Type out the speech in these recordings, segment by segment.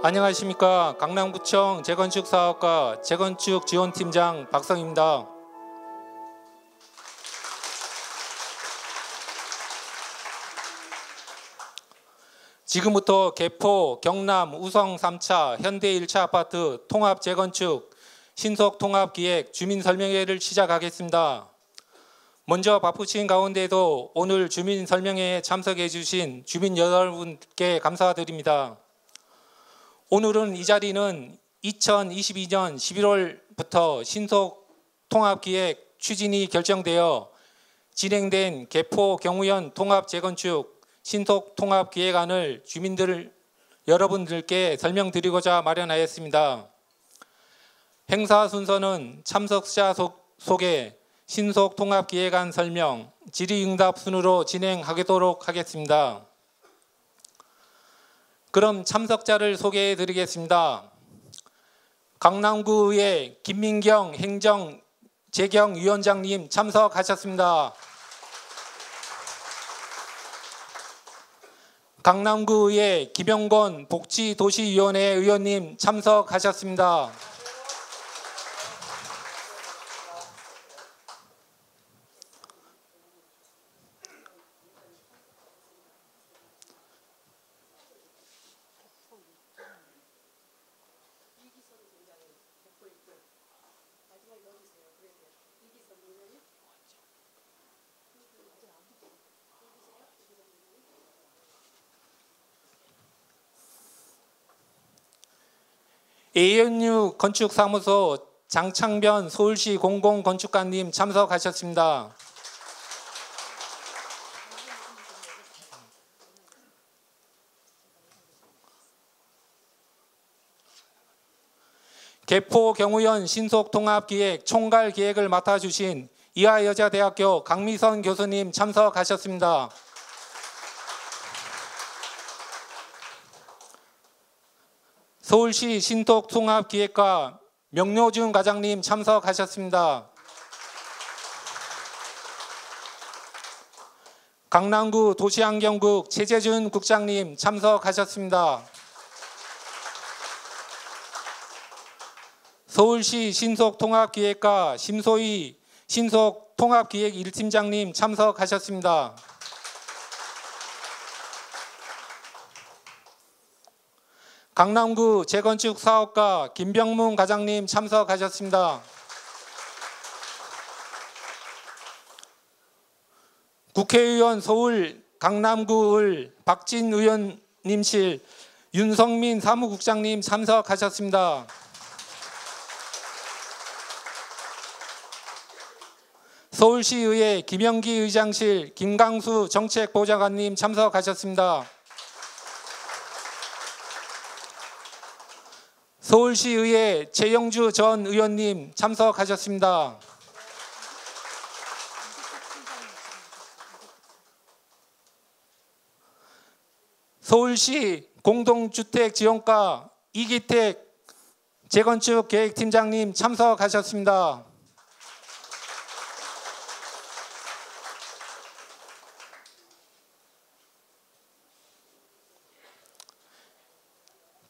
안녕하십니까. 강남구청 재건축사업과 재건축지원팀장 박성입니다. 지금부터 개포, 경남, 우성 3차, 현대 1차 아파트 통합 재건축 신속 통합기획 주민설명회를 시작하겠습니다. 먼저 바쁘신 가운데도 오늘 주민설명회에 참석해 주신 주민 여러분께 감사드립니다. 오늘은 이 자리는 2022년 11월부터 신속 통합기획 추진이 결정되어 진행된 개포 경우현 통합 재건축 신속 통합기획안을 주민들 여러분들께 설명드리고자 마련하였습니다. 행사 순서는 참석자 소개, 신속 통합기획안 설명, 질의응답 순으로 진행하도록 하겠습니다. 그럼 참석자를 소개해 드리겠습니다. 강남구의회 김민경 행정재경위원장님 참석하셨습니다. 강남구의회 김영곤 복지도시위원회 의원님 참석하셨습니다. ANU 건축사무소 장창변 서울시 공공건축관님 참석하셨습니다. 개포 경우현 신속통합기획 총괄기획을 맡아주신 이화여자대학교 강미선 교수님 참석하셨습니다. 서울시 신속통합기획과 명료준 과장님 참석하셨습니다. 강남구 도시환경국 최재준 국장님 참석하셨습니다. 서울시 신속통합기획과 심소희 신속통합기획 1팀장님 참석하셨습니다. 강남구 재건축사업과 김병문 과장님 참석하셨습니다. 국회의원 서울 강남구을 박진 의원님실 윤성민 사무국장님 참석하셨습니다. 서울시의회 김영기 의장실 김강수 정책보좌관님 참석하셨습니다. 서울시의회 최영주 전 의원님 참석하셨습니다. 서울시 공동주택지원과 이기택 재건축계획팀장님 참석하셨습니다.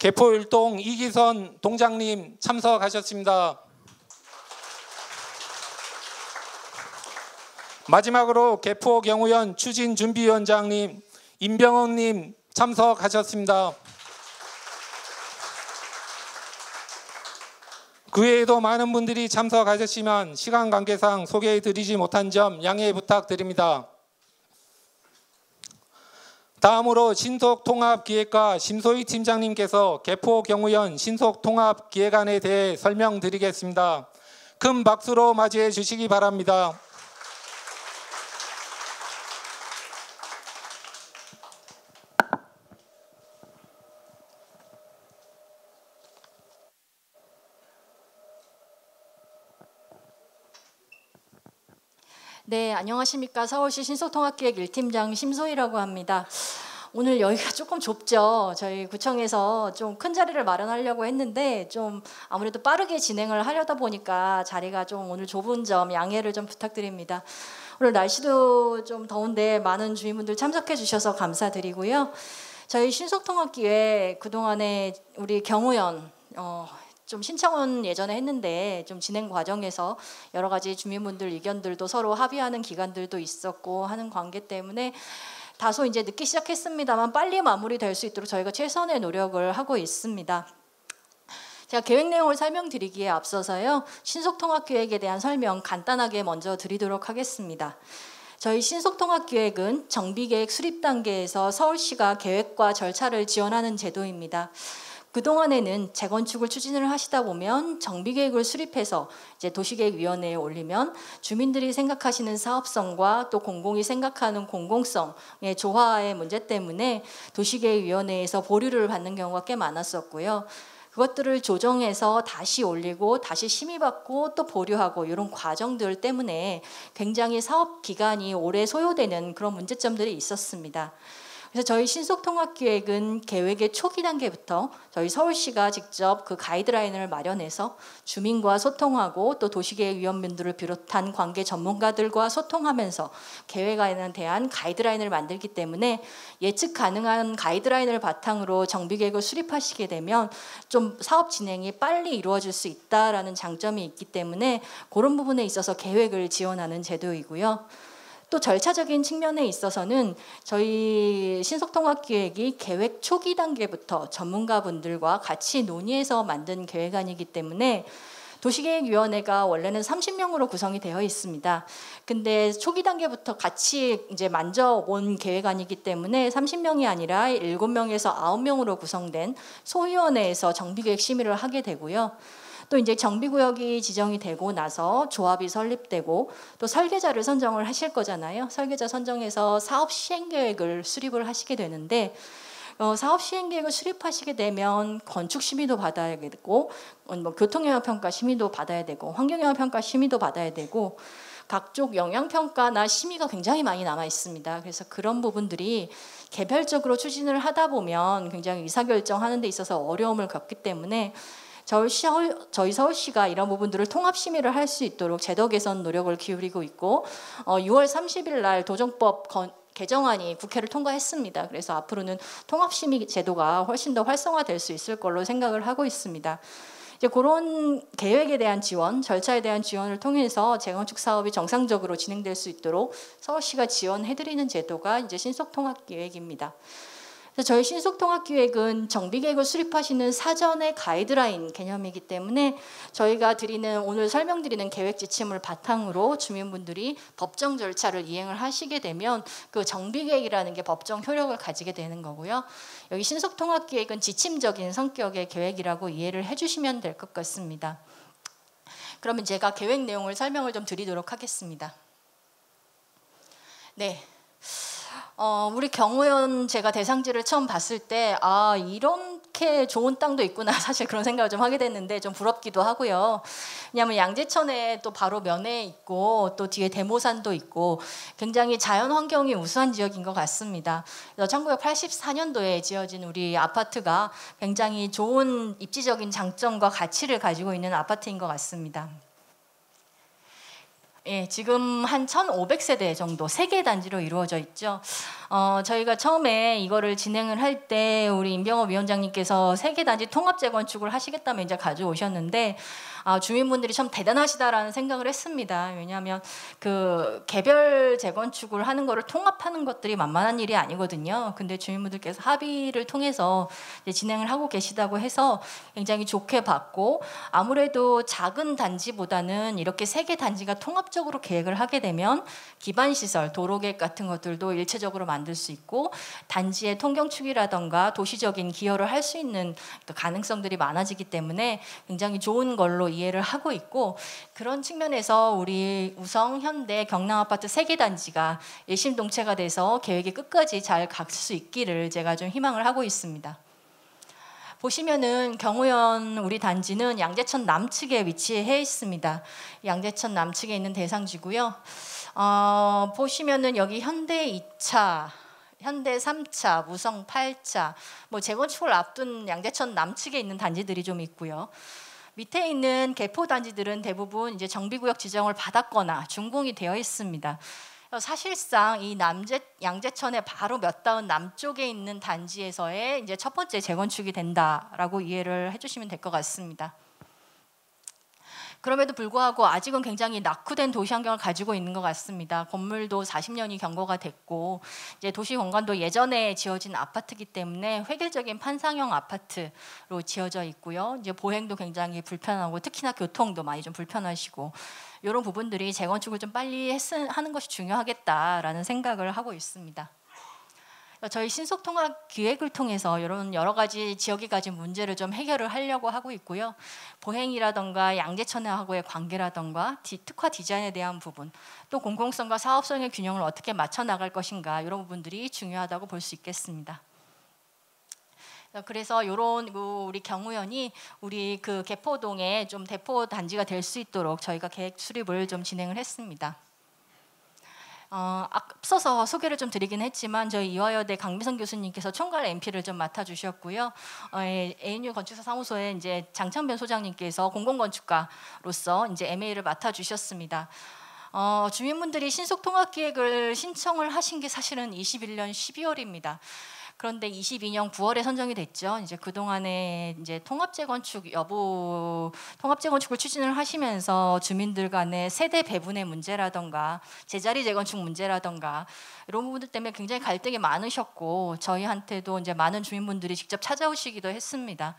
개포일동 이기선 동장님 참석하셨습니다. 마지막으로 개포 경우현 추진준비위원장님 임병헌님 참석하셨습니다. 그 외에도 많은 분들이 참석하셨지만 시간 관계상 소개해드리지 못한 점 양해 부탁드립니다. 다음으로 신속통합기획과 심소희 팀장님께서 개포 경우현 신속통합기획안에 대해 설명드리겠습니다. 큰 박수로 맞이해 주시기 바랍니다. 네, 안녕하십니까. 서울시 신속통합기획 1팀장 심소희라고 합니다. 오늘 여기가 조금 좁죠. 저희 구청에서 좀 큰 자리를 마련하려고 했는데 좀 아무래도 빠르게 진행을 하려다 보니까 자리가 좀 오늘 좁은 점 양해를 좀 부탁드립니다. 오늘 날씨도 좀 더운데 많은 주민분들 참석해 주셔서 감사드리고요. 저희 신속통합기획 그동안에 우리 경우연 좀 신청은 예전에 했는데 좀 진행 과정에서 여러 가지 주민분들 의견들도 서로 합의하는 기간들도 있었고 하는 관계 때문에 다소 이제 늦기 시작했습니다만 빨리 마무리될 수 있도록 저희가 최선의 노력을 하고 있습니다. 제가 계획 내용을 설명드리기에 앞서서요, 신속통합기획에 대한 설명 간단하게 먼저 드리도록 하겠습니다. 저희 신속통합기획은 정비계획 수립 단계에서 서울시가 계획과 절차를 지원하는 제도입니다. 그동안에는 재건축을 추진을 하시다 보면 정비계획을 수립해서 이제 도시계획위원회에 올리면 주민들이 생각하시는 사업성과 또 공공이 생각하는 공공성의 조화의 문제 때문에 도시계획위원회에서 보류를 받는 경우가 꽤 많았었고요. 그것들을 조정해서 다시 올리고 다시 심의받고 또 보류하고 이런 과정들 때문에 굉장히 사업 기간이 오래 소요되는 그런 문제점들이 있었습니다. 그래서 저희 신속통합기획은 계획의 초기 단계부터 저희 서울시가 직접 그 가이드라인을 마련해서 주민과 소통하고 또 도시계획위원분들을 비롯한 관계 전문가들과 소통하면서 계획안에 대한 가이드라인을 만들기 때문에 예측 가능한 가이드라인을 바탕으로 정비계획을 수립하시게 되면 좀 사업 진행이 빨리 이루어질 수 있다라는 장점이 있기 때문에 그런 부분에 있어서 계획을 지원하는 제도이고요. 또 절차적인 측면에 있어서는 저희 신속통합기획이 계획 초기 단계부터 전문가분들과 같이 논의해서 만든 계획안이기 때문에 도시계획위원회가 원래는 30명으로 구성이 되어 있습니다. 근데 초기 단계부터 같이 이제 만져본 계획안이기 때문에 30명이 아니라 7명에서 9명으로 구성된 소위원회에서 정비계획 심의를 하게 되고요. 또 이제 정비구역이 지정이 되고 나서 조합이 설립되고 또 설계자를 선정을 하실 거잖아요. 설계자 선정해서 사업 시행계획을 수립을 하시게 되는데 사업 시행계획을 수립하시게 되면 건축 심의도 받아야 되고 뭐 교통영향평가 심의도 받아야 되고 환경영향평가 심의도 받아야 되고 각종 영향평가나 심의가 굉장히 많이 남아 있습니다. 그래서 그런 부분들이 개별적으로 추진을 하다 보면 굉장히 의사결정하는 데 있어서 어려움을 겪기 때문에 저희 서울시가 이런 부분들을 통합 심의를 할 수 있도록 제도 개선 노력을 기울이고 있고 6월 30일 날 도정법 개정안이 국회를 통과했습니다. 그래서 앞으로는 통합 심의 제도가 훨씬 더 활성화될 수 있을 걸로 생각을 하고 있습니다. 이제 그런 계획에 대한 지원, 절차에 대한 지원을 통해서 재건축 사업이 정상적으로 진행될 수 있도록 서울시가 지원해드리는 제도가 이제 신속통합기획입니다. 저희 신속통합기획은 정비계획을 수립하시는 사전의 가이드라인 개념이기 때문에 저희가 오늘 설명드리는 계획 지침을 바탕으로 주민분들이 법정 절차를 이행을 하시게 되면 그 정비계획이라는 게 법정 효력을 가지게 되는 거고요. 여기 신속통합기획은 지침적인 성격의 계획이라고 이해를 해주시면 될 것 같습니다. 그러면 제가 계획 내용을 설명을 좀 드리도록 하겠습니다. 네. 우리 경우연 제가 대상지를 처음 봤을 때 이렇게 좋은 땅도 있구나 사실 그런 생각을 좀 하게 됐는데 좀 부럽기도 하고요. 왜냐하면 양재천에 또 바로 면에 있고 또 뒤에 대모산도 있고 굉장히 자연 환경이 우수한 지역인 것 같습니다. 그래서 1984년도에 지어진 우리 아파트가 굉장히 좋은 입지적인 장점과 가치를 가지고 있는 아파트인 것 같습니다. 예, 지금 한 1,500세대 정도 3개 단지로 이루어져 있죠. 저희가 처음에 이거를 진행을 할 때 우리 임병업 위원장님께서 3개 단지 통합 재건축을 하시겠다면 이제 가져오셨는데 주민분들이 참 대단하시다라는 생각을 했습니다. 왜냐하면 그 개별 재건축을 하는 거를 통합하는 것들이 만만한 일이 아니거든요. 근데 주민분들께서 합의를 통해서 이제 진행을 하고 계시다고 해서 굉장히 좋게 봤고 아무래도 작은 단지보다는 이렇게 3개 단지가 통합적으로 계획을 하게 되면 기반시설, 도로계획 같은 것들도 일체적으로 만들 수 있고 단지의 통경축이라던가 도시적인 기여를 할 수 있는 가능성들이 많아지기 때문에 굉장히 좋은 걸로 이해를 하고 있고 그런 측면에서 우리 우성, 현대, 경남아파트 3개 단지가 일심동체가 돼서 계획이 끝까지 잘 갈 수 있기를 제가 좀 희망을 하고 있습니다. 보시면은 경우연 우리 단지는 양재천 남측에 위치해 있습니다. 양재천 남측에 있는 대상지고요. 보시면은 여기 현대 2차, 현대 3차, 무성 8차, 뭐 재건축을 앞둔 양재천 남측에 있는 단지들이 좀 있고요. 밑에 있는 개포 단지들은 대부분 이제 정비구역 지정을 받았거나 준공이 되어 있습니다. 사실상 이 양재천의 바로 몇 다운 남쪽에 있는 단지에서의 이제 첫 번째 재건축이 된다라고 이해를 해주시면 될 것 같습니다. 그럼에도 불구하고 아직은 굉장히 낙후된 도시 환경을 가지고 있는 것 같습니다. 건물도 40년이 경과가 됐고 이제 도시 공간도 예전에 지어진 아파트이기 때문에 획일적인 판상형 아파트로 지어져 있고요. 이제 보행도 굉장히 불편하고 특히나 교통도 많이 좀 불편하시고 이런 부분들이 재건축을 좀 빨리 하는 것이 중요하겠다라는 생각을 하고 있습니다. 저희 신속통합 기획을 통해서 이런 여러 가지 지역이 가진 문제를 좀 해결을 하려고 하고 있고요. 보행이라던가 양재천하고의 관계라던가 특화 디자인에 대한 부분, 또 공공성과 사업성의 균형을 어떻게 맞춰 나갈 것인가 이런 부분들이 중요하다고 볼 수 있겠습니다. 그래서 이런 우리 경우연이 우리 그 개포동에 좀 대포 단지가 될 수 있도록 저희가 계획 수립을 좀 진행을 했습니다. 앞서서 소개를 좀 드리긴 했지만 저희 이화여대 강미성 교수님께서 총괄 MP를 좀 맡아주셨고요. ANU 건축사 사무소의 이제 장창변 소장님께서 공공건축가로서 이제 MA를 맡아주셨습니다. 주민분들이 신속통합기획을 신청을 하신 게 사실은 21년 12월입니다. 그런데 22년 9월에 선정이 됐죠. 이제 그 동안에 이제 통합재건축을 추진을 하시면서 주민들 간의 세대 배분의 문제라던가 제자리 재건축 문제라던가 이런 부분들 때문에 굉장히 갈등이 많으셨고 저희한테도 이제 많은 주민분들이 직접 찾아오시기도 했습니다.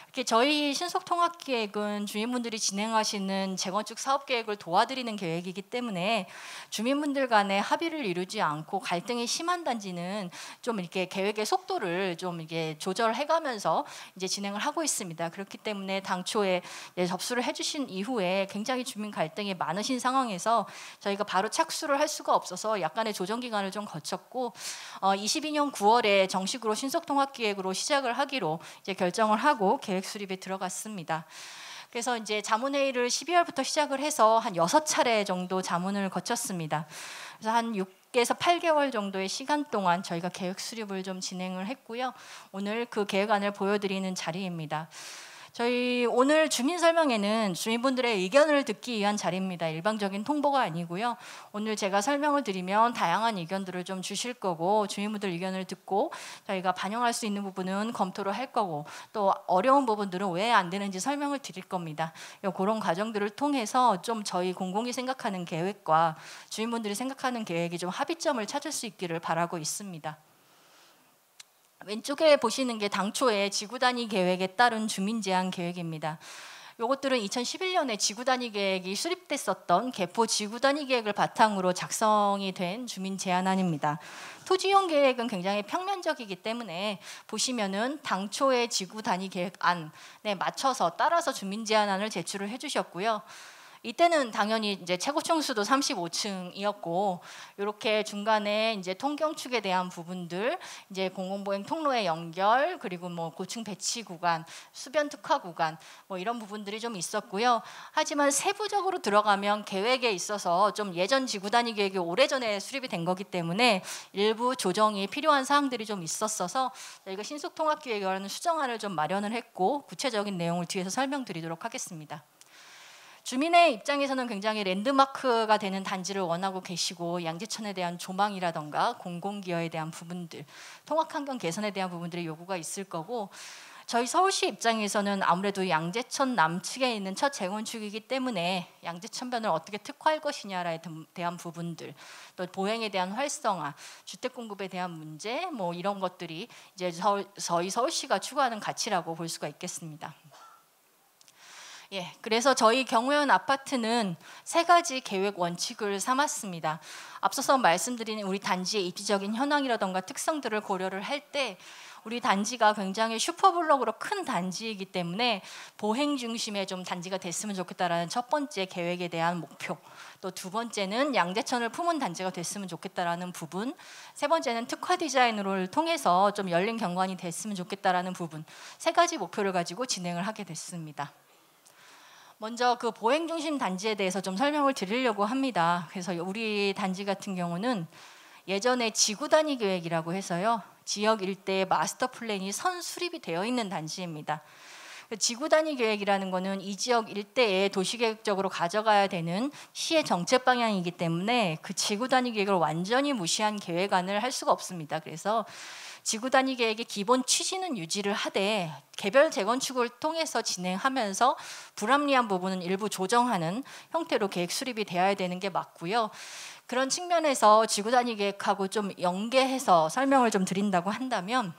이렇게 저희 신속통합기획은 주민분들이 진행하시는 재건축 사업계획을 도와드리는 계획이기 때문에 주민분들 간의 합의를 이루지 않고 갈등이 심한 단지는 좀 이렇게 계획의 속도를 좀 이렇게 조절해가면서 이제 진행을 하고 있습니다. 그렇기 때문에 당초에 접수를 해주신 이후에 굉장히 주민 갈등이 많으신 상황에서 저희가 바로 착수를 할 수가 없어서 약간의 조정 기간을 좀 거쳤고 22년 9월에 정식으로 신속통합기획으로 시작을 하기로 이제 결정을 하고 계획 수립에 들어갔습니다. 그래서 이제 자문회의를 12월부터 시작을 해서 한 6차례 정도 자문을 거쳤습니다. 그래서 한 6에서 8개월 정도의 시간 동안 저희가 계획 수립을 좀 진행을 했고요. 오늘 그 계획안을 보여드리는 자리입니다. 저희 오늘 주민 설명회는 주민분들의 의견을 듣기 위한 자리입니다. 일방적인 통보가 아니고요. 오늘 제가 설명을 드리면 다양한 의견들을 좀 주실 거고 주민분들 의견을 듣고 저희가 반영할 수 있는 부분은 검토를 할 거고 또 어려운 부분들은 왜 안 되는지 설명을 드릴 겁니다. 그런 과정들을 통해서 좀 저희 공공이 생각하는 계획과 주민분들이 생각하는 계획이 좀 합의점을 찾을 수 있기를 바라고 있습니다. 왼쪽에 보시는 게 당초에 지구단위 계획에 따른 주민제한 계획입니다. 이것들은 2011년에 지구단위 계획이 수립됐었던 개포 지구단위 계획을 바탕으로 작성이 된 주민제한안입니다. 토지이용 계획은 굉장히 평면적이기 때문에 보시면은 당초의 지구단위 계획안에 맞춰서 따라서 주민제한안을 제출을 해주셨고요. 이때는 당연히 이제 최고층 수도 35층이었고 이렇게 중간에 이제 통경축에 대한 부분들, 이제 공공보행 통로의 연결, 그리고 뭐 고층 배치 구간, 수변 특화 구간 뭐 이런 부분들이 좀 있었고요. 하지만 세부적으로 들어가면 계획에 있어서 좀 예전 지구단위 계획이 오래전에 수립이 된 거기 때문에 일부 조정이 필요한 사항들이 좀 있었어서 저희가 신속통합기획이라는 수정안을 좀 마련을 했고 구체적인 내용을 뒤에서 설명드리도록 하겠습니다. 주민의 입장에서는 굉장히 랜드마크가 되는 단지를 원하고 계시고 양재천에 대한 조망이라던가 공공기여에 대한 부분들, 통학환경 개선에 대한 부분들의 요구가 있을 거고 저희 서울시 입장에서는 아무래도 양재천 남측에 있는 첫 재건축이기 때문에 양재천변을 어떻게 특화할 것이냐에 대한 부분들, 또 보행에 대한 활성화, 주택 공급에 대한 문제, 뭐 이런 것들이 이제 저희 서울시가 추구하는 가치라고 볼 수가 있겠습니다. 그래서 저희 경우연 아파트는 3가지 계획 원칙을 삼았습니다. 앞서서 말씀드린 우리 단지의 입지적인 현황이라던가 특성들을 고려를 할 때 우리 단지가 굉장히 슈퍼블록으로 큰 단지이기 때문에 보행 중심의 좀 단지가 됐으면 좋겠다라는 첫 번째 계획에 대한 목표, 또 두 번째는 양재천을 품은 단지가 됐으면 좋겠다라는 부분, 세 번째는 특화 디자인을 통해서 좀 열린 경관이 됐으면 좋겠다라는 부분, 3가지 목표를 가지고 진행을 하게 됐습니다. 먼저 그 보행 중심 단지에 대해서 좀 설명을 드리려고 합니다. 그래서 우리 단지 같은 경우는 예전에 지구 단위 계획이라고 해서요. 지역 일대의 마스터 플랜이 선 수립이 되어 있는 단지입니다. 지구 단위 계획이라는 거는 이 지역 일대에 도시계획적으로 가져가야 되는 시의 정책 방향이기 때문에 그 지구 단위 계획을 완전히 무시한 계획안을 할 수가 없습니다. 그래서 지구 단위 계획의 기본 취지는 유지를 하되 개별 재건축을 통해서 진행하면서 불합리한 부분은 일부 조정하는 형태로 계획 수립이 되어야 되는 게 맞고요. 그런 측면에서 지구 단위 계획하고 좀 연계해서 설명을 좀 드린다고 한다면,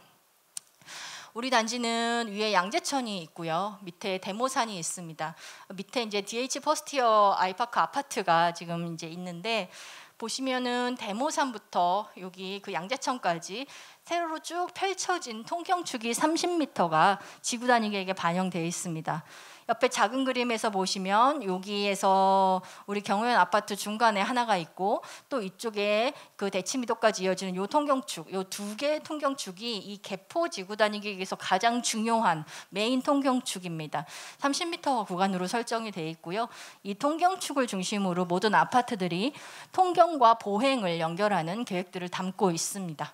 우리 단지는 위에 양재천이 있고요. 밑에 대모산이 있습니다. 밑에 이제 DH 퍼스티어 아이파크 아파트가 지금 이제 있는데, 보시면은 대모산부터 여기 그 양재천까지 세로로 쭉 펼쳐진 통경축이 30m가 지구 단위 계획에 반영되어 있습니다. 옆에 작은 그림에서 보시면 여기에서 우리 경호연 아파트 중간에 하나가 있고, 또 이쪽에 그 대치미도까지 이어지는 요 통경축, 요 두 개의 통경축이 이 개포 지구 단위 계획에서 가장 중요한 메인 통경축입니다. 30m 구간으로 설정이 되어 있고요. 이 통경축을 중심으로 모든 아파트들이 통경과 보행을 연결하는 계획들을 담고 있습니다.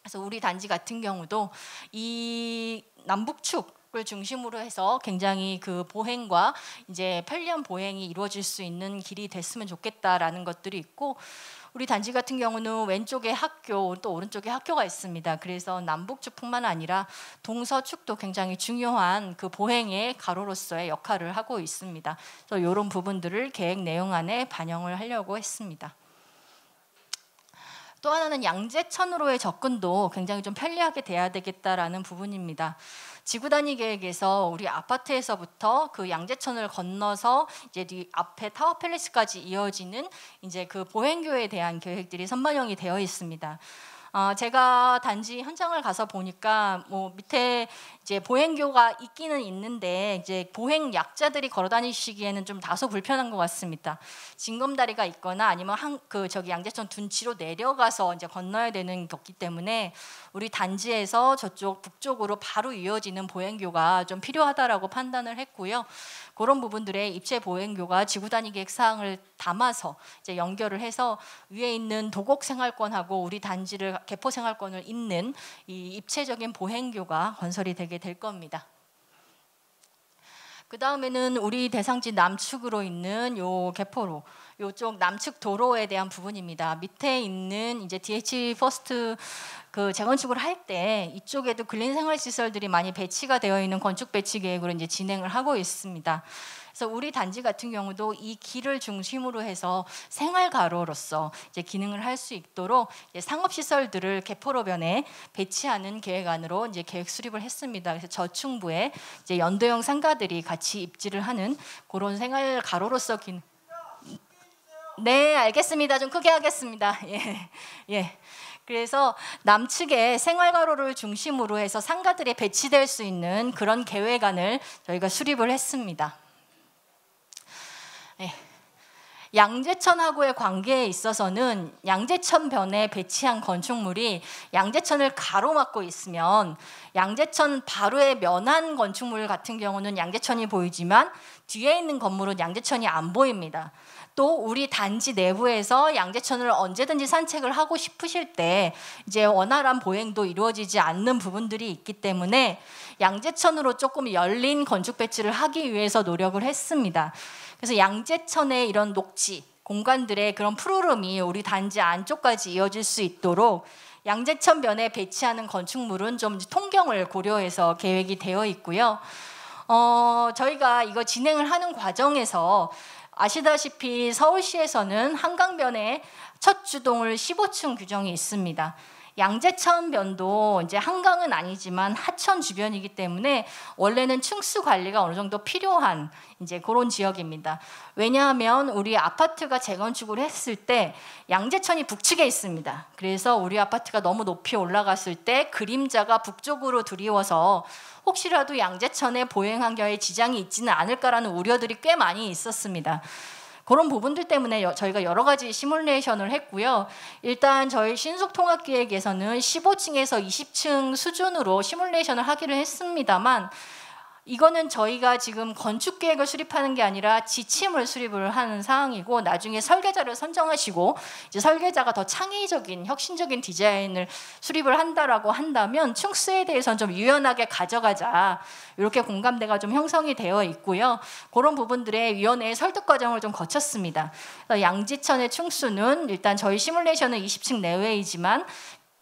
그래서 우리 단지 같은 경우도 이 남북축을 중심으로 해서 굉장히 그 보행과 이제 편리한 보행이 이루어질 수 있는 길이 됐으면 좋겠다라는 것들이 있고, 우리 단지 같은 경우는 왼쪽에 학교 또 오른쪽에 학교가 있습니다. 그래서 남북축뿐만 아니라 동서축도 굉장히 중요한 그 보행의 가로로서의 역할을 하고 있습니다. 그래서 이런 부분들을 계획 내용안에 반영을 하려고 했습니다. 또 하나는 양재천으로의 접근도 굉장히 좀 편리하게 돼야 되겠다라는 부분입니다. 지구 단위 계획에서 우리 아파트에서부터 그 양재천을 건너서 이제 뒤 앞에 타워 팰리스까지 이어지는 이제 그 보행교에 대한 계획들이 선반영이 되어 있습니다. 제가 단지 현장을 가서 보니까 뭐 밑에 이제 보행교가 있기는 있는데 이제 보행 약자들이 걸어 다니시기에는 좀 다소 불편한 것 같습니다. 징검다리가 있거나 아니면 저기 양재천 둔치로 내려가서 이제 건너야 되는 거기 때문에 우리 단지에서 저쪽 북쪽으로 바로 이어지는 보행교가 좀 필요하다라고 판단을 했고요. 그런 부분들의 입체 보행교가 지구 단위 계획 사항을 담아서 이제 연결을 해서 위에 있는 도곡 생활권하고 우리 단지를 개포 생활권을 잇는 이 입체적인 보행교가 건설이 되게 될 겁니다. 그 다음에는 우리 대상지 남측으로 있는 요 개포로, 요쪽 남측 도로에 대한 부분입니다. 밑에 있는 이제 DH 퍼스트 그 재건축을 할 때 이쪽에도 근린 생활 시설들이 많이 배치가 되어 있는 건축 배치 계획으로 이제 진행을 하고 있습니다. 그래서 우리 단지 같은 경우도 이 길을 중심으로 해서 생활 가로로서 이제 기능을 할 수 있도록 이제 상업 시설들을 개포로변에 배치하는 계획안으로 이제 계획 수립을 했습니다. 그래서 저층부에 이제 연도형 상가들이 같이 입지를 하는 그런 생활 가로로서 기능. 네, 알겠습니다. 좀 크게 하겠습니다. 예. 그래서 남측에 생활가로를 중심으로 해서 상가들이 배치될 수 있는 그런 계획안을 저희가 수립을 했습니다. 네. 양재천하고의 관계에 있어서는 양재천 변에 배치한 건축물이 양재천을 가로막고 있으면 양재천 바로에 면한 건축물 같은 경우는 양재천이 보이지만 뒤에 있는 건물은 양재천이 안 보입니다. 또 우리 단지 내부에서 양재천을 언제든지 산책을 하고 싶으실 때 이제 원활한 보행도 이루어지지 않는 부분들이 있기 때문에 양재천으로 조금 열린 건축 배치를 하기 위해서 노력을 했습니다. 그래서 양재천의 이런 녹지 공간들의 그런 푸르름이 우리 단지 안쪽까지 이어질 수 있도록 양재천 변에 배치하는 건축물은 좀 통경을 고려해서 계획이 되어 있고요. 저희가 이거 진행을 하는 과정에서 아시다시피 서울시에서는 한강변에 첫 주동을 15층 규정이 있습니다. 양재천 변도 이제 한강은 아니지만 하천 주변이기 때문에 원래는 층수 관리가 어느 정도 필요한 이제 그런 지역입니다. 왜냐하면 우리 아파트가 재건축을 했을 때 양재천이 북측에 있습니다. 그래서 우리 아파트가 너무 높이 올라갔을 때 그림자가 북쪽으로 드리워서 혹시라도 양재천의 보행 환경에 지장이 있지는 않을까라는 우려들이 꽤 많이 있었습니다. 그런 부분들 때문에 저희가 여러 가지 시뮬레이션을 했고요. 일단 저희 신속통합기획에서는 15층에서 20층 수준으로 시뮬레이션을 하기를 했습니다만 이거는 저희가 지금 건축 계획을 수립하는 게 아니라 지침을 수립을 하는 사항이고, 나중에 설계자를 선정하시고 이제 설계자가 더 창의적인 혁신적인 디자인을 수립을 한다라고 한다면 층수에 대해서는 좀 유연하게 가져가자, 이렇게 공감대가 좀 형성이 되어 있고요. 그런 부분들의 위원회의 설득 과정을 좀 거쳤습니다. 양지천의 층수는 일단 저희 시뮬레이션은 20층 내외이지만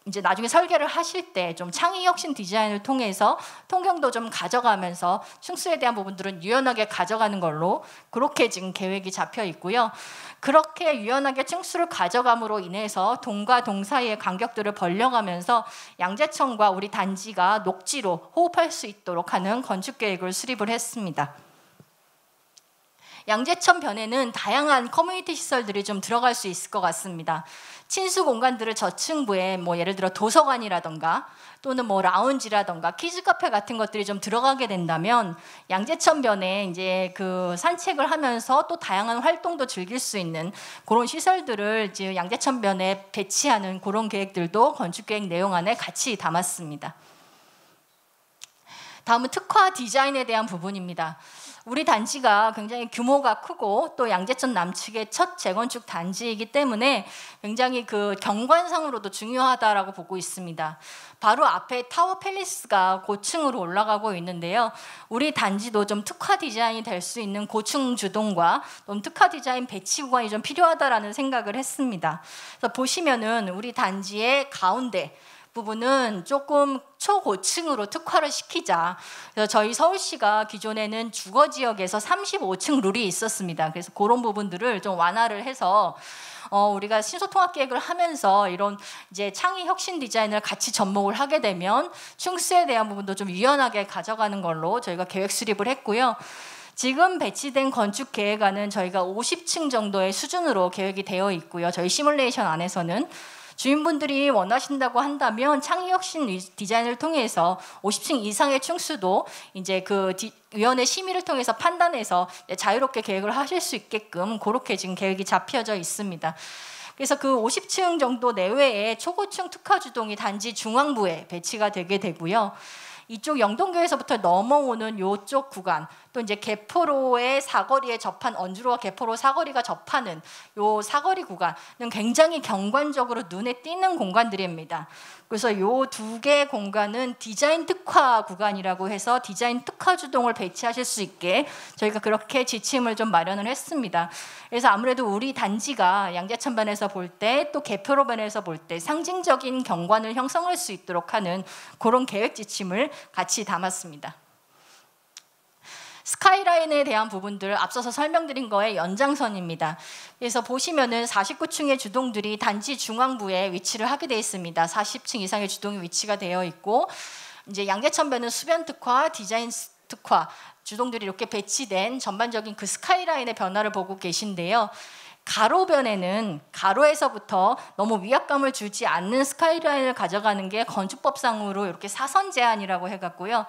이제 나중에 설계를 하실 때 좀 창의 혁신 디자인을 통해서 통경도 좀 가져가면서 층수에 대한 부분들은 유연하게 가져가는 걸로 그렇게 지금 계획이 잡혀 있고요. 그렇게 유연하게 층수를 가져감으로 인해서 동과 동 사이의 간격들을 벌려가면서 양재천과 우리 단지가 녹지로 호흡할 수 있도록 하는 건축 계획을 수립을 했습니다. 양재천 변에는 다양한 커뮤니티 시설들이 좀 들어갈 수 있을 것 같습니다. 친수 공간들을 저층부에 뭐 예를 들어 도서관이라던가 또는 뭐 라운지라던가 키즈 카페 같은 것들이 좀 들어가게 된다면 양재천 변에 이제 그 산책을 하면서 또 다양한 활동도 즐길 수 있는 그런 시설들을 지금 양재천 변에 배치하는 그런 계획들도 건축 계획 내용 안에 같이 담았습니다. 다음은 특화 디자인에 대한 부분입니다. 우리 단지가 굉장히 규모가 크고 또 양재천 남측의 첫 재건축 단지이기 때문에 굉장히 그 경관상으로도 중요하다라고 보고 있습니다. 바로 앞에 타워 팰리스가 고층으로 올라가고 있는데요. 우리 단지도 좀 특화 디자인이 될 수 있는 고층 주동과 좀 특화 디자인 배치 구간이 좀 필요하다라는 생각을 했습니다. 그래서 보시면은 우리 단지의 가운데 부분은 조금 초고층으로 특화를 시키자. 그래서 저희 서울시가 기존에는 주거 지역에서 35층 룰이 있었습니다. 그래서 그런 부분들을 좀 완화를 해서 우리가 신소통합 계획을 하면서 이런 이제 창의 혁신 디자인을 같이 접목을 하게 되면 층수에 대한 부분도 좀 유연하게 가져가는 걸로 저희가 계획 수립을 했고요. 지금 배치된 건축 계획안은 저희가 50층 정도의 수준으로 계획이 되어 있고요. 저희 시뮬레이션 안에서는 주민분들이 원하신다고 한다면 창의혁신 디자인을 통해서 50층 이상의 층수도 이제 그 위원회 심의를 통해서 판단해서 자유롭게 계획을 하실 수 있게끔 그렇게 지금 계획이 잡혀져 있습니다. 그래서 그 50층 정도 내외에 초고층 특화 주동이 단지 중앙부에 배치가 되게 되고요. 이쪽 영동교에서부터 넘어오는 이쪽 구간, 또 이제 개포로의 사거리에 접한 언주로와 개포로 사거리가 접하는 요 사거리 구간은 굉장히 경관적으로 눈에 띄는 공간들입니다. 그래서 요 두 개 공간은 디자인 특화 구간이라고 해서 디자인 특화 주동을 배치하실 수 있게 저희가 그렇게 지침을 좀 마련을 했습니다. 그래서 아무래도 우리 단지가 양재천변에서 볼 때 또 개포로변에서 볼 때 상징적인 경관을 형성할 수 있도록 하는 그런 계획 지침을 같이 담았습니다. 스카이라인에 대한 부분들 앞서서 설명드린 거의 연장선입니다. 그래서 보시면은 49층의 주동들이 단지 중앙부에 위치를 하게 되어 있습니다. 40층 이상의 주동이 위치가 되어 있고 이제 양재천변은 수변 특화, 디자인 특화 주동들이 이렇게 배치된 전반적인 그 스카이라인의 변화를 보고 계신데요. 가로변에는 가로에서부터 너무 위압감을 주지 않는 스카이라인을 가져가는 게 건축법상으로 이렇게 사선 제한이라고 해갖고요.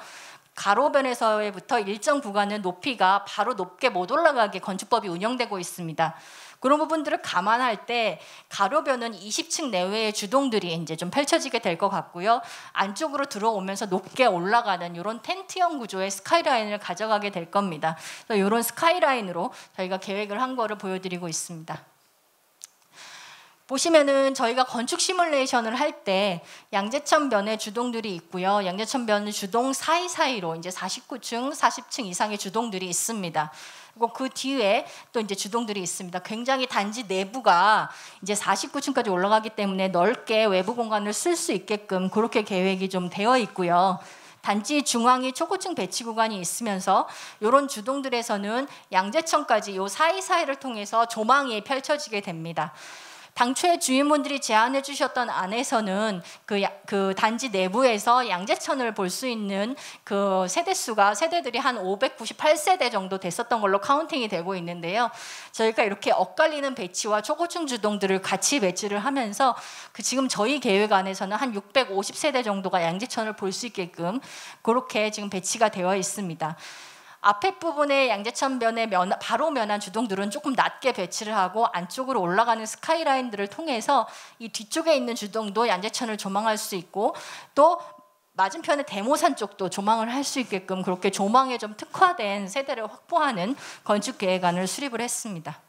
가로변에서부터 일정 구간은 높이가 바로 높게 못 올라가게 건축법이 운영되고 있습니다. 그런 부분들을 감안할 때 가로변은 20층 내외의 주동들이 이제 좀 펼쳐지게 될 것 같고요. 안쪽으로 들어오면서 높게 올라가는 이런 텐트형 구조의 스카이라인을 가져가게 될 겁니다. 그래서 이런 스카이라인으로 저희가 계획을 한 거를 보여드리고 있습니다. 보시면은 저희가 건축 시뮬레이션을 할 때 양재천변에 주동들이 있고요. 양재천변 주동 사이사이로 이제 49층, 40층 이상의 주동들이 있습니다. 그리고 그 뒤에 또 이제 주동들이 있습니다. 굉장히 단지 내부가 이제 49층까지 올라가기 때문에 넓게 외부 공간을 쓸 수 있게끔 그렇게 계획이 좀 되어 있고요. 단지 중앙이 초고층 배치 구간이 있으면서 이런 주동들에서는 양재천까지 이 사이사이를 통해서 조망이 펼쳐지게 됩니다. 당초에 주인분들이 제안해 주셨던 안에서는 그 단지 내부에서 양재천을 볼 수 있는 그 세대수가 세대들이 한 598세대 정도 됐었던 걸로 카운팅이 되고 있는데요. 저희가 이렇게 엇갈리는 배치와 초고층 주동들을 같이 배치를 하면서 그 지금 저희 계획 안에서는 한 650세대 정도가 양재천을 볼 수 있게끔 그렇게 지금 배치가 되어 있습니다. 앞에 부분에 양재천변의 바로 면한 주동들은 조금 낮게 배치를 하고 안쪽으로 올라가는 스카이라인들을 통해서 이 뒤쪽에 있는 주동도 양재천을 조망할 수 있고 또 맞은편에 대모산 쪽도 조망을 할 수 있게끔 그렇게 조망에 좀 특화된 세대를 확보하는 건축 계획안을 수립을 했습니다.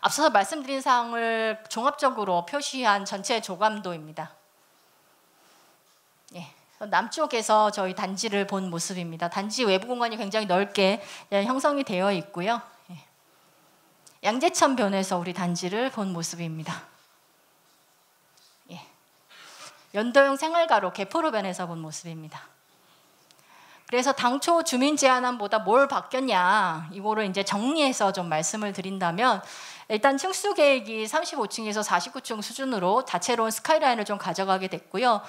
앞서서 말씀드린 사항을 종합적으로 표시한 전체 조감도입니다. 예, 남쪽에서 저희 단지를 본 모습입니다. 단지 외부 공간이 굉장히 넓게 형성이 되어 있고요. 예, 양재천 변에서 우리 단지를 본 모습입니다. 예, 연도형 생활가로 개포로변에서 본 모습입니다. 그래서 당초 주민 제한안보다 뭘 바뀌었냐 이거를 이제 정리해서 좀 말씀을 드린다면 일단 층수 계획이 35층에서 49층 수준으로 다채로운 스카이라인을 좀 가져가게 됐고요.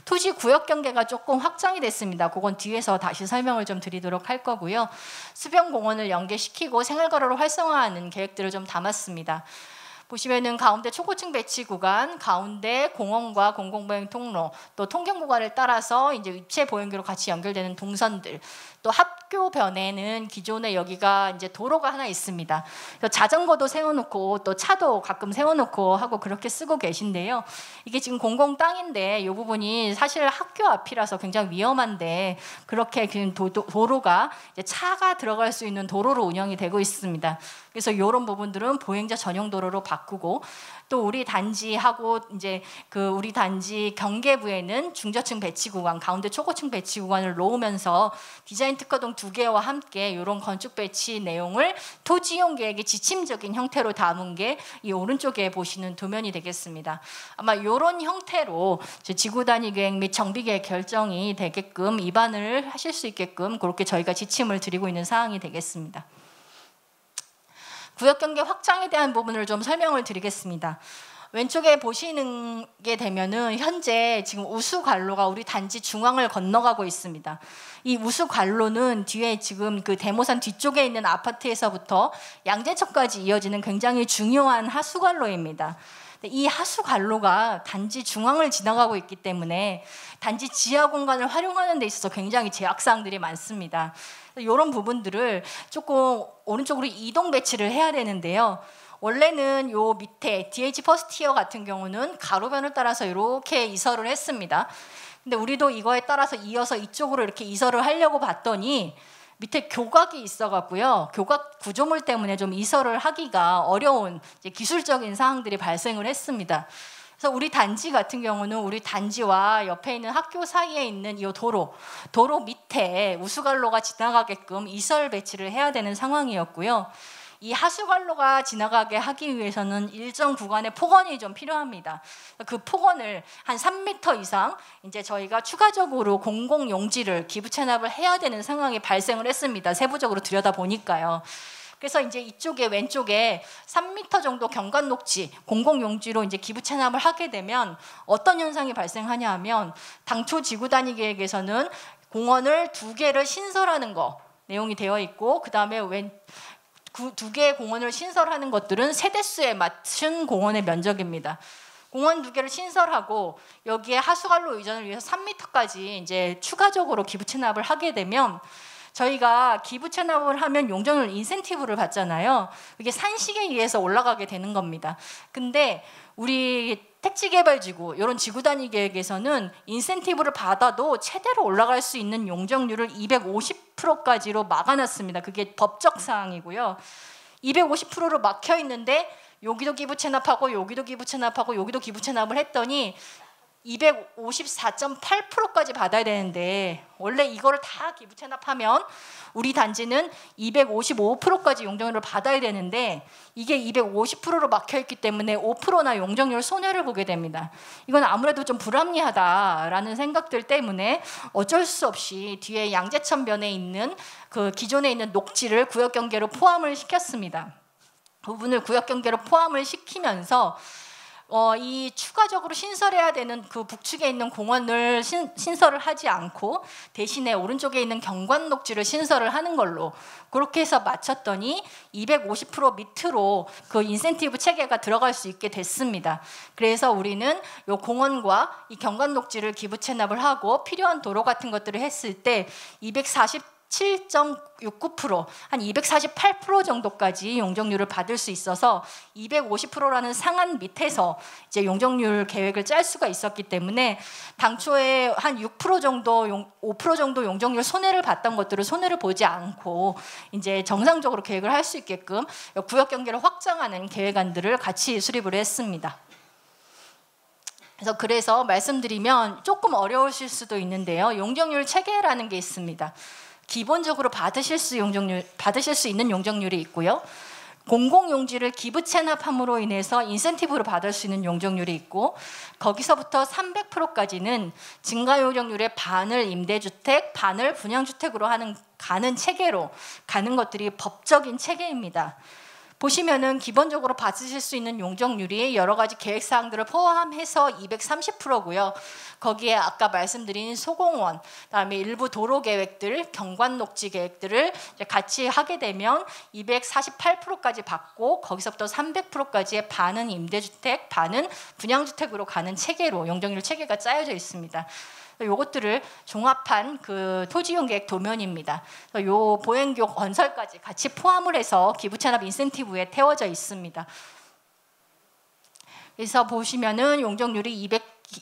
토지 구역 경계가 조금 확장이 됐습니다. 그건 뒤에서 다시 설명을 좀 드리도록 할 거고요. 수변공원을 연계시키고 생활거리로 활성화하는 계획들을 좀 담았습니다. 보시면은 가운데 초고층 배치 구간, 가운데 공원과 공공보행 통로, 또 통경 구간을 따라서 이제 입체 보행기로 같이 연결되는 동선들, 또 합교변에는 기존에 여기가 이제 도로가 하나 있습니다. 자전거도 세워놓고 또 차도 가끔 세워놓고 하고 그렇게 쓰고 계신데요. 이게 지금 공공 땅인데 이 부분이 사실 학교 앞이라서 굉장히 위험한데 그렇게 도로가 이제 차가 들어갈 수 있는 도로로 운영이 되고 있습니다. 그래서 이런 부분들은 보행자 전용 도로로 바꾸고 또 우리 단지하고 이제 그 우리 단지 경계부에는 중저층 배치 구간, 가운데 초고층 배치 구간을 놓으면서 디자인 특화동 2개와 함께 이런 건축 배치 내용을 토지이용 계획의 지침적인 형태로 담은 게 이 오른쪽에 보시는 도면이 되겠습니다. 아마 이런 형태로 지구 단위 계획 및 정비 계획 결정이 되게끔 입안을 하실 수 있게끔 그렇게 저희가 지침을 드리고 있는 사항이 되겠습니다. 구역 경계 확장에 대한 부분을 좀 설명을 드리겠습니다. 왼쪽에 보시는 게 되면은 현재 지금 우수관로가 우리 단지 중앙을 건너가고 있습니다. 이 우수관로는 뒤에 지금 그 대모산 뒤쪽에 있는 아파트에서부터 양재천까지 이어지는 굉장히 중요한 하수관로입니다. 이 하수관로가 단지 중앙을 지나가고 있기 때문에 단지 지하 공간을 활용하는 데 있어서 굉장히 제약사항들이 많습니다. 이런 부분들을 조금 오른쪽으로 이동 배치를 해야 되는데요. 원래는 요 밑에 DH 퍼스티어 같은 경우는 가로변을 따라서 이렇게 이설을 했습니다. 근데 우리도 이거에 따라서 이어서 이쪽으로 이렇게 이설을 하려고 봤더니 밑에 교각이 있어갖고요. 교각 구조물 때문에 좀 이설을 하기가 어려운 이제 기술적인 사항들이 발생을 했습니다. 그래서 우리 단지 같은 경우는 우리 단지와 옆에 있는 학교 사이에 있는 이 도로 밑에 우수관로가 지나가게끔 이설 배치를 해야 되는 상황이었고요. 이 하수관로가 지나가게 하기 위해서는 일정 구간의 폭언이 좀 필요합니다. 그 폭언을 한 3m 이상 이제 저희가 추가적으로 공공용지를 기부 체납을 해야 되는 상황이 발생을 했습니다. 세부적으로 들여다 보니까요. 그래서 이제 이쪽에 왼쪽에 3m 정도 경관 녹지 공공용지로 이제 기부 체납을 하게 되면 어떤 현상이 발생하냐 하면 당초 지구 단위 계획에서는 공원을 2개를 신설하는 거 내용이 되어 있고 그다음에 두 개의 공원을 신설하는 것들은 세대수에 맞춘 공원의 면적입니다. 공원 2개를 신설하고 여기에 하수관로 이전을 위해서 3m까지 이제 추가적으로 기부 체납을 하게 되면 저희가 기부 체납을 하면 용적률 인센티브를 받잖아요. 이게 산식에 의해서 올라가게 되는 겁니다. 근데 우리 택지개발지구 이런 지구 단위 계획에서는 인센티브를 받아도 최대로 올라갈 수 있는 용적률을 250%까지로 막아놨습니다. 그게 법적 사항이고요. 250%로 막혀 있는데 여기도 기부 체납하고 여기도 기부 체납하고 여기도 기부 체납을 했더니 254.8%까지 받아야 되는데 원래 이거를 다 기부 체납하면 우리 단지는 255%까지 용적률을 받아야 되는데 이게 250%로 막혀있기 때문에 5%나 용적률 손해를 보게 됩니다. 이건 아무래도 좀 불합리하다라는 생각들 때문에 어쩔 수 없이 뒤에 양재천변에 있는 그 기존에 있는 녹지를 구역 경계로 포함을 시켰습니다. 그 부분을 구역 경계로 포함을 시키면서 이 추가적으로 신설해야 되는 그 북측에 있는 공원을 신설을 하지 않고 대신에 오른쪽에 있는 경관 녹지를 신설을 하는 걸로 그렇게 해서 맞췄더니 250% 밑으로 그 인센티브 체계가 들어갈 수 있게 됐습니다. 그래서 우리는 이 공원과 이 경관 녹지를 기부 체납을 하고 필요한 도로 같은 것들을 했을 때 7.69%, 한 248% 정도까지 용적률을 받을 수 있어서 250%라는 상한 밑에서 이제 용적률 계획을 짤 수가 있었기 때문에 당초에 한 6% 정도, 5% 정도 용적률 손해를 봤던 것들을 손해를 보지 않고 이제 정상적으로 계획을 할 수 있게끔 구역 경계를 확장하는 계획안들을 같이 수립을 했습니다. 그래서 말씀드리면 조금 어려우실 수도 있는데요. 용적률 체계라는 게 있습니다. 기본적으로 받으실 수 있는 용적률이 있고요. 공공용지를 기부 체납함으로 인해서 인센티브로 받을 수 있는 용적률이 있고, 거기서부터 300%까지는 증가 용적률의 반을 임대주택, 반을 분양주택으로 가는 체계로 가는 것들이 법적인 체계입니다. 보시면은 기본적으로 받으실 수 있는 용적률이 여러 가지 계획 사항들을 포함해서 230%고요. 거기에 아까 말씀드린 소공원, 그다음에 일부 도로 계획들, 경관 녹지 계획들을 같이 하게 되면 248%까지 받고, 거기서부터 300%까지의 반은 임대주택, 반은 분양주택으로 가는 체계로 용적률 체계가 짜여져 있습니다. 요것들을 종합한 그 토지이용 계획 도면입니다. 요 보행교 건설까지 같이 포함을 해서 기부 체납 인센티브에 태워져 있습니다. 그래서 보시면은 용적률이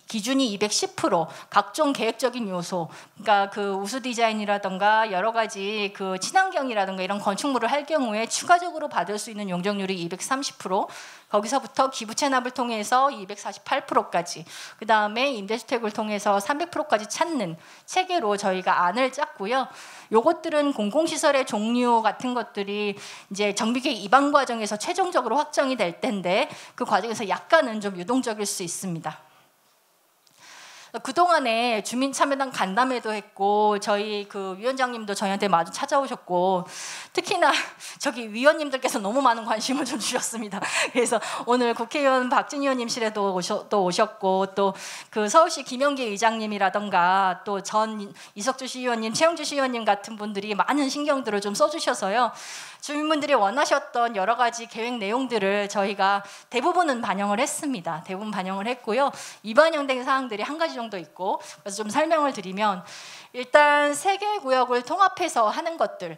기준이 210%, 각종 계획적인 요소, 그러니까 그 우수 디자인이라든가 여러 가지 그 친환경이라든가 이런 건축물을 할 경우에 추가적으로 받을 수 있는 용적률이 230%, 거기서부터 기부 체납을 통해서 248%까지, 그 다음에 임대주택을 통해서 300%까지 찾는 체계로 저희가 안을 짰고요. 요것들은 공공시설의 종류 같은 것들이 이제 정비계획 입안 과정에서 최종적으로 확정이 될 텐데, 그 과정에서 약간은 좀 유동적일 수 있습니다. 그동안에 주민참여단 간담회도 했고, 저희 그 위원장님도 저희한테 마주 찾아오셨고, 특히나 저기 위원님들께서 너무 많은 관심을 좀 주셨습니다. 그래서 오늘 국회의원 박진 의원님실에도 오셨고, 또 그 서울시 김영기 의장님이라던가 또 전 이석주 시의원님, 최영주 시의원님 같은 분들이 많은 신경들을 좀 써주셔서요, 주민분들이 원하셨던 여러 가지 계획 내용들을 저희가 대부분은 반영을 했습니다. 대부분 반영을 했고요. 미반영된 사항들이 한 가지 정도 있고, 그래서 좀 설명을 드리면, 일단 3개 구역을 통합해서 하는 것들은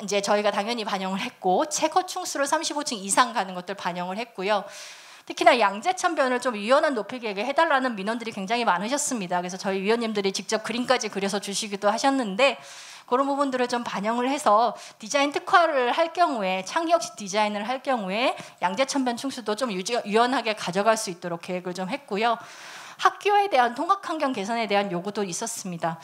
이제 저희가 당연히 반영을 했고, 채거 층수를 35층 이상 가는 것들 반영을 했고요. 특히나 양재천변을 좀 유연한 높이 계획에 해달라는 민원들이 굉장히 많으셨습니다. 그래서 저희 위원님들이 직접 그림까지 그려서 주시기도 하셨는데, 그런 부분들을 좀 반영을 해서 디자인 특화를 할 경우에, 창의역시 디자인을 할 경우에 양재천변 층수도 좀 유연하게 가져갈 수 있도록 계획을 좀 했고요. 학교에 대한 통학환경 개선에 대한 요구도 있었습니다.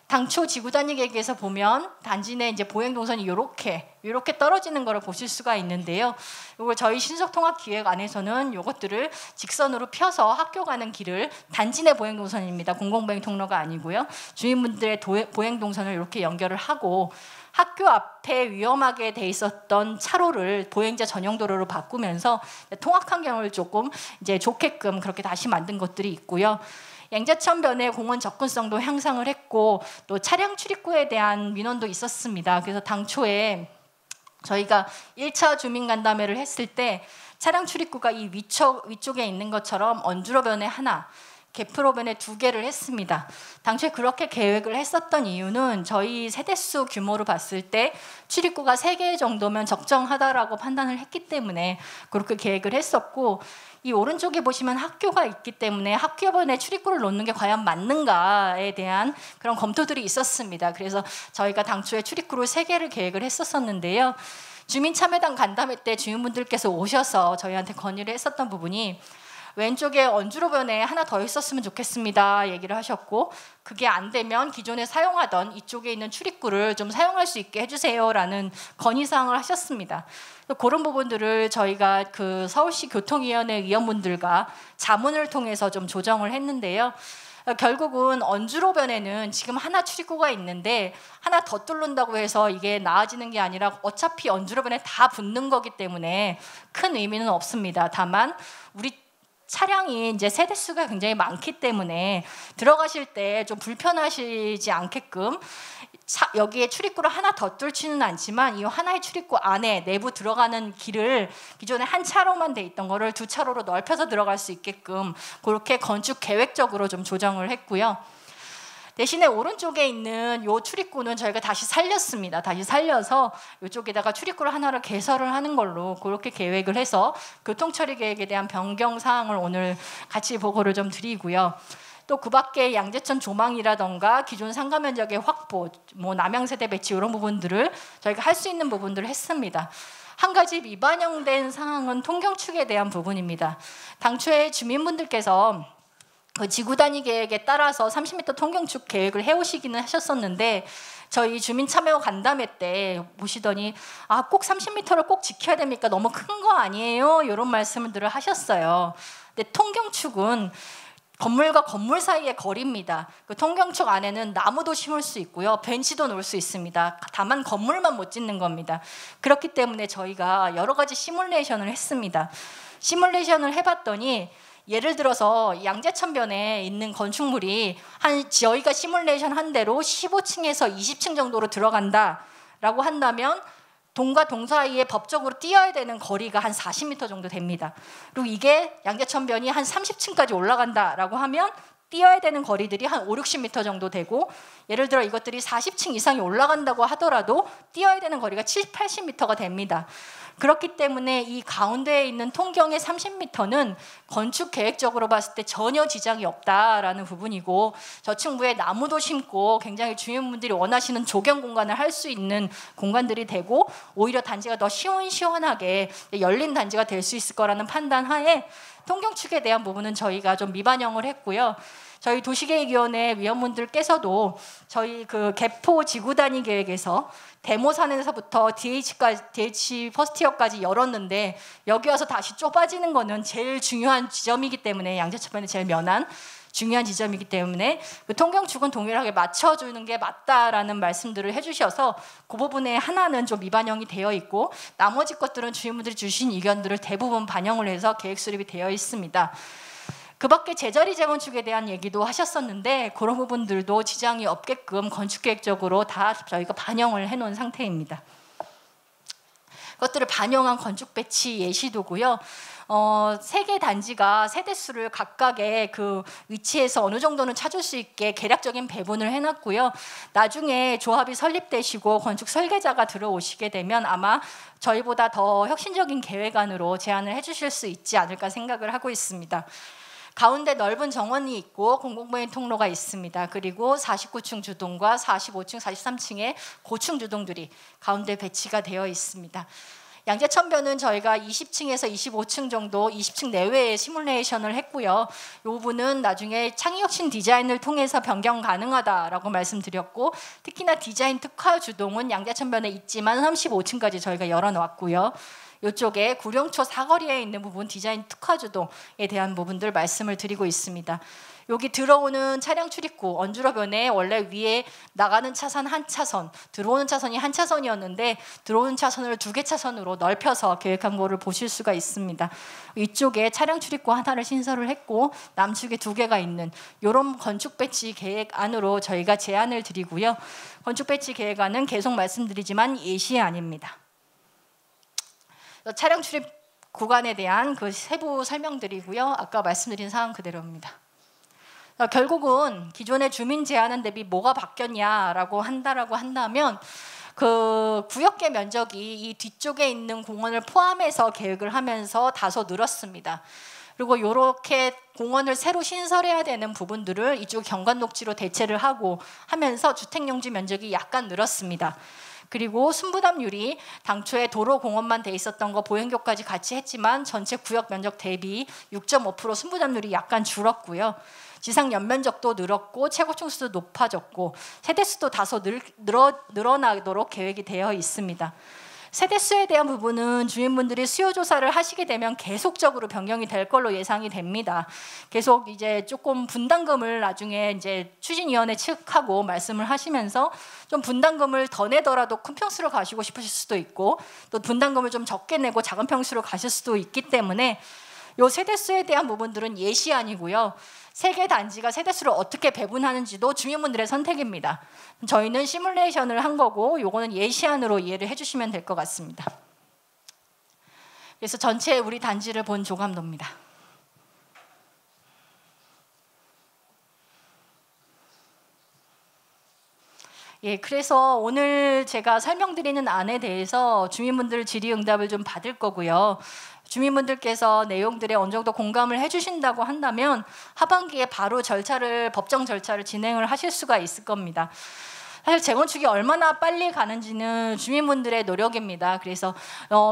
당초 지구단위 계획에서 보면 단지 내 이제 보행동선이 이렇게 떨어지는 것을 보실 수가 있는데요. 이걸 저희 신속통합기획 안에서는 이것들을 직선으로 펴서 학교 가는 길을, 단지 내 보행동선입니다. 공공보행 통로가 아니고요. 주민분들의 보행동선을 이렇게 연결을 하고, 학교 앞에 위험하게 돼 있었던 차로를 보행자 전용 도로로 바꾸면서 통학 환경을 조금 이제 좋게끔 그렇게 다시 만든 것들이 있고요. 양재천변의 공원 접근성도 향상을 했고, 또 차량 출입구에 대한 민원도 있었습니다. 그래서 당초에 저희가 1차 주민간담회를 했을 때 차량 출입구가 이 위쪽에 있는 것처럼 언주로변에 하나, 개프로변에 2개를 했습니다. 당초에 그렇게 계획을 했었던 이유는 저희 세대수 규모로 봤을 때 출입구가 3개 정도면 적정하다라고 판단을 했기 때문에 그렇게 계획을 했었고, 이 오른쪽에 보시면 학교가 있기 때문에 학교변에 출입구를 놓는 게 과연 맞는가에 대한 그런 검토들이 있었습니다. 그래서 저희가 당초에 출입구를 3개를 계획을 했었는데요. 주민참여단 간담회 때 주민분들께서 오셔서 저희한테 건의를 했었던 부분이, 왼쪽에 언주로변에 하나 더 있었으면 좋겠습니다 얘기를 하셨고, 그게 안 되면 기존에 사용하던 이쪽에 있는 출입구를 좀 사용할 수 있게 해주세요라는 건의사항을 하셨습니다. 그런 부분들을 저희가 그 서울시 교통위원회 위원분들과 자문을 통해서 좀 조정을 했는데요. 결국은 언주로변에는 지금 하나 출입구가 있는데 하나 더 뚫는다고 해서 이게 나아지는 게 아니라 어차피 언주로변에 다 붙는 거기 때문에 큰 의미는 없습니다. 다만 우리 차량이 이제 세대수가 굉장히 많기 때문에 들어가실 때 좀 불편하시지 않게끔 여기에 출입구를 하나 더 뚫지는 않지만 이 하나의 출입구 안에 내부 들어가는 길을 기존에 한 차로만 돼 있던 거를 2차로로 넓혀서 들어갈 수 있게끔 그렇게 건축 계획적으로 좀 조정을 했고요. 대신에 오른쪽에 있는 요 출입구는 저희가 다시 살렸습니다. 다시 살려서 이쪽에다가 출입구를 하나를 개설을 하는 걸로 그렇게 계획을 해서 교통처리 계획에 대한 변경 사항을 오늘 같이 보고를 좀 드리고요. 또 그 밖에 양재천 조망이라던가 기존 상가 면적의 확보, 뭐 남양세대 배치 이런 부분들을 저희가 할 수 있는 부분들을 했습니다. 한 가지 미반영된 사항은 통경축에 대한 부분입니다. 당초에 주민분들께서 그 지구 단위 계획에 따라서 30m 통경축 계획을 해오시기는 하셨었는데 저희 주민 참여 간담회 때 보시더니 꼭 30m를 꼭 지켜야 됩니까? 너무 큰 거 아니에요? 이런 말씀들을 하셨어요. 근데 통경축은 건물과 건물 사이의 거리입니다. 그 통경축 안에는 나무도 심을 수 있고요. 벤치도 놓을 수 있습니다. 다만 건물만 못 짓는 겁니다. 그렇기 때문에 저희가 여러 가지 시뮬레이션을 했습니다. 시뮬레이션을 해봤더니 예를 들어서 양재천변에 있는 건축물이 저희가 시뮬레이션 한 대로 15층에서 20층 정도로 들어간다라고 한다면 동과 동 사이에 법적으로 띄어야 되는 거리가 한 40m 정도 됩니다. 그리고 이게 양재천변이 한 30층까지 올라간다라고 하면 띄어야 되는 거리들이 한 5, 60m 정도 되고 예를 들어 이것들이 40층 이상이 올라간다고 하더라도 띄어야 되는 거리가 70, 80m가 됩니다. 그렇기 때문에 이 가운데에 있는 통경의 30m는 건축 계획적으로 봤을 때 전혀 지장이 없다라는 부분이고 저층부에 나무도 심고 굉장히 주민분들이 원하시는 조경 공간을 할 수 있는 공간들이 되고 오히려 단지가 더 시원시원하게 열린 단지가 될 수 있을 거라는 판단 하에 통경축에 대한 부분은 저희가 좀 미반영을 했고요. 저희 도시계획위원회 위원분들께서도 저희 그 개포 지구 단위 계획에서 데모산에서부터 DH 퍼스트이어까지 열었는데 여기 와서 다시 좁아지는 거는 제일 중요한 지점이기 때문에 양재천변에 제일 면한 중요한 지점이기 때문에 그 통경축은 동일하게 맞춰주는 게 맞다라는 말씀들을 해주셔서 그 부분에 하나는 좀 미반영이 되어 있고 나머지 것들은 주민분들이 주신 의견들을 대부분 반영을 해서 계획 수립이 되어 있습니다. 그 밖에 제자리 재건축에 대한 얘기도 하셨었는데 그런 부분들도 지장이 없게끔 건축계획적으로 다 저희가 반영을 해놓은 상태입니다. 그것들을 반영한 건축 배치 예시도고요. 3개 단지가 세대수를 각각의 그 위치에서 어느 정도는 찾을 수 있게 계략적인 배분을 해놨고요. 나중에 조합이 설립되시고 건축 설계자가 들어오시게 되면 아마 저희보다 더 혁신적인 계획안으로 제안을 해주실 수 있지 않을까 생각을 하고 있습니다. 가운데 넓은 정원이 있고 공공보행 통로가 있습니다. 그리고 49층 주동과 45층, 43층의 고층 주동들이 가운데 배치가 되어 있습니다. 양재천변은 저희가 20층에서 25층 정도 20층 내외의 시뮬레이션을 했고요. 이 부분은 나중에 창의혁신 디자인을 통해서 변경 가능하다라고 말씀드렸고 특히나 디자인 특화 주동은 양재천변에 있지만 35층까지 저희가 열어놓았고요. 이쪽에 구룡초 사거리에 있는 부분 디자인 특화 주동에 대한 부분들 말씀을 드리고 있습니다. 여기 들어오는 차량 출입구 언주로변에 원래 위에 나가는 차선 한 차선, 들어오는 차선이 한 차선이었는데 들어오는 차선을 2개 차선으로 넓혀서 계획한 거를 보실 수가 있습니다. 이쪽에 차량 출입구 하나를 신설을 했고 남측에 2개가 있는 이런 건축 배치 계획안으로 저희가 제안을 드리고요. 건축 배치 계획안은 계속 말씀드리지만 예시안입니다. 차량 출입 구간에 대한 그 세부 설명드리고요. 아까 말씀드린 사항 그대로입니다. 결국은 기존의 주민 제한안 대비 뭐가 바뀌었냐라고 한다면 그 구역계 면적이 이 뒤쪽에 있는 공원을 포함해서 계획을 하면서 다소 늘었습니다. 그리고 이렇게 공원을 새로 신설해야 되는 부분들을 이쪽 경관 녹지로 대체를 하고 하면서 주택용지 면적이 약간 늘었습니다. 그리고 순부담률이 당초에 도로 공원만 돼 있었던 거 보행교까지 같이 했지만 전체 구역 면적 대비 6.5% 순부담률이 약간 줄었고요. 지상 연면적도 늘었고 최고층 수도 높아졌고 세대수도 다소 늘어나도록 계획이 되어 있습니다. 세대수에 대한 부분은 주민분들이 수요 조사를 하시게 되면 계속적으로 변경이 될 걸로 예상이 됩니다. 계속 이제 조금 분담금을 나중에 이제 추진위원회 측하고 말씀을 하시면서 좀 분담금을 더 내더라도 큰 평수로 가시고 싶으실 수도 있고 또 분담금을 좀 적게 내고 작은 평수로 가실 수도 있기 때문에 요 세대수에 대한 부분들은 예시안이고요. 3개 단지가 세대수를 어떻게 배분하는지도 주민분들의 선택입니다. 저희는 시뮬레이션을 한 거고 요거는 예시안으로 이해를 해주시면 될 것 같습니다. 그래서 전체 우리 단지를 본 조감도입니다. 예, 그래서 오늘 제가 설명드리는 안에 대해서 주민분들 질의응답을 좀 받을 거고요. 주민분들께서 내용들에 어느 정도 공감을 해주신다고 한다면 하반기에 바로 법정 절차를 진행을 하실 수가 있을 겁니다. 사실 재건축이 얼마나 빨리 가는지는 주민분들의 노력입니다. 그래서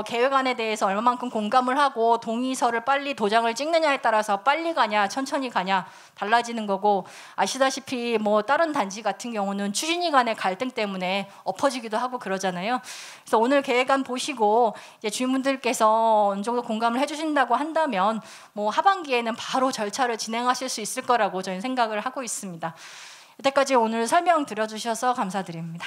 계획안에 대해서 얼마만큼 공감을 하고 동의서를 빨리 도장을 찍느냐에 따라서 빨리 가냐 천천히 가냐 달라지는 거고, 아시다시피 뭐 다른 단지 같은 경우는 추진위 간의 갈등 때문에 엎어지기도 하고 그러잖아요. 그래서 오늘 계획안 보시고 이제 주민분들께서 어느 정도 공감을 해주신다고 한다면 뭐 하반기에는 바로 절차를 진행하실 수 있을 거라고 저는 생각을 하고 있습니다. 이때까지 오늘 설명 들어주셔서 감사드립니다.